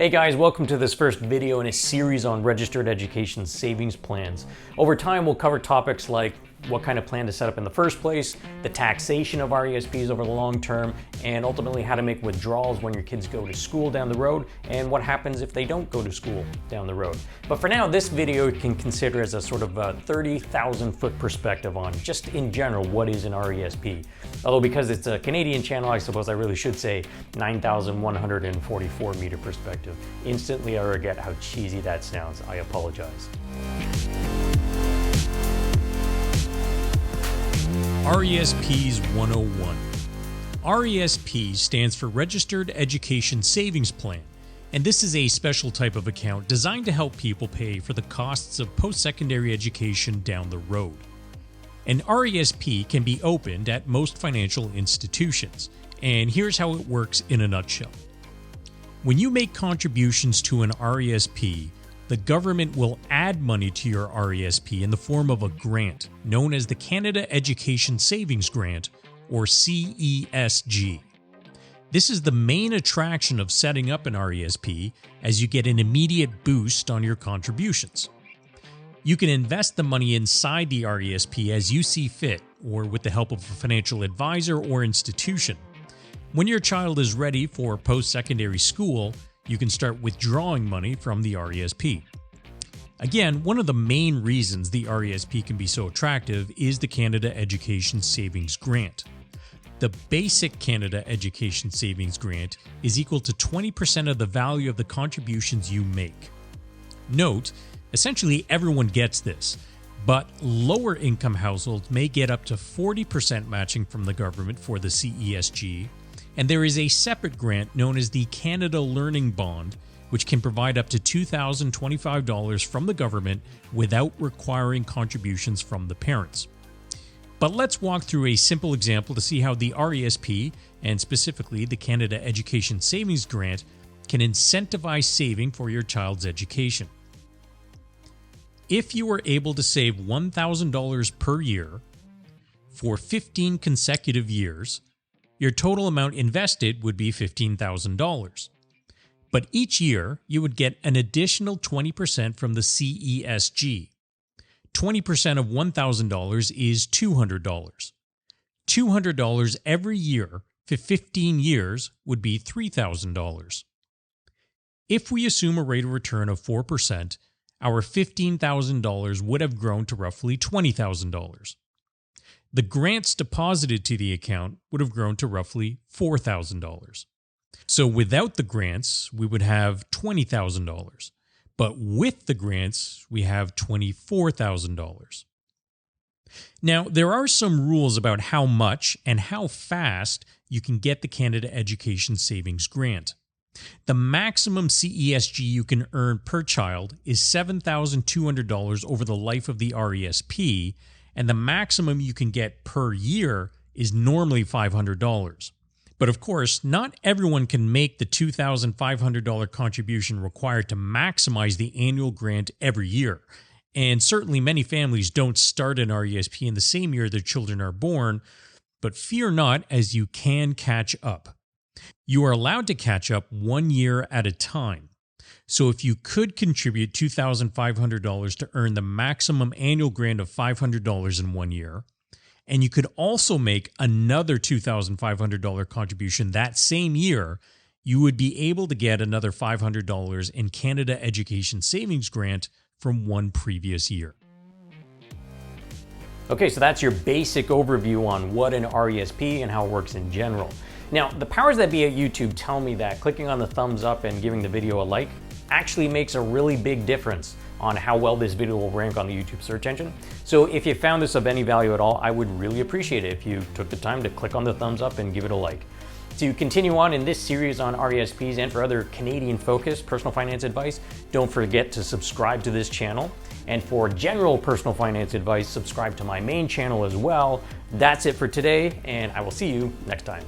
Hey guys, welcome to this first video in a series on registered education savings plans. Over time, we'll cover topics like what kind of plan to set up in the first place, the taxation of RESPs over the long term, and ultimately how to make withdrawals when your kids go to school down the road, and what happens if they don't go to school down the road. But for now, this video you can consider as a sort of a 30,000 foot perspective on just in general what is an RESP. Although because it's a Canadian channel, I suppose I really should say 9,144 meter perspective. Instantly I regret how cheesy that sounds. I apologize. RESPs 101. RESP stands for Registered Education Savings Plan, and this is a special type of account designed to help people pay for the costs of post-secondary education down the road. An RESP can be opened at most financial institutions, and here's how it works in a nutshell. When you make contributions to an RESP, the government will add money to your RESP in the form of a grant known as the Canada Education Savings Grant, or CESG. This is the main attraction of setting up an RESP, as you get an immediate boost on your contributions. You can invest the money inside the RESP as you see fit, or with the help of a financial advisor or institution. When your child is ready for post-secondary school, you can start withdrawing money from the RESP. Again, one of the main reasons the RESP can be so attractive is the Canada Education Savings Grant. The basic Canada Education Savings Grant is equal to 20% of the value of the contributions you make. Note, essentially everyone gets this, but lower income households may get up to 40% matching from the government for the CESG, and there is a separate grant known as the Canada Learning Bond, which can provide up to $2,025 from the government without requiring contributions from the parents. But let's walk through a simple example to see how the RESP, and specifically the Canada Education Savings Grant, can incentivize saving for your child's education. If you were able to save $1,000 per year for 15 consecutive years, your total amount invested would be $15,000. But each year, you would get an additional 20% from the CESG. 20% of $1,000 is $200. $200 every year for 15 years would be $3,000. If we assume a rate of return of 4%, our $15,000 would have grown to roughly $20,000. The grants deposited to the account would have grown to roughly $4,000. So without the grants, we would have $20,000. But with the grants, we have $24,000. Now, there are some rules about how much and how fast you can get the Canada Education Savings Grant. The maximum CESG you can earn per child is $7,200 over the life of the RESP, and the maximum you can get per year is normally $500. But of course, not everyone can make the $2,500 contribution required to maximize the annual grant every year. And certainly many families don't start an RESP in the same year their children are born, but fear not, as you can catch up. You are allowed to catch up 1 year at a time. So if you could contribute $2,500 to earn the maximum annual grant of $500 in 1 year, and you could also make another $2,500 contribution that same year, you would be able to get another $500 in Canada Education Savings Grant from one previous year. Okay, so that's your basic overview on what an RESP and how it works in general. Now, the powers that be at YouTube tell me that clicking on the thumbs up and giving the video a like actually makes a really big difference on how well this video will rank on the YouTube search engine. So if you found this of any value at all, I would really appreciate it if you took the time to click on the thumbs up and give it a like. To continue on in this series on RESPs and for other Canadian-focused personal finance advice, don't forget to subscribe to this channel. And for general personal finance advice, subscribe to my main channel as well. That's it for today, and I will see you next time.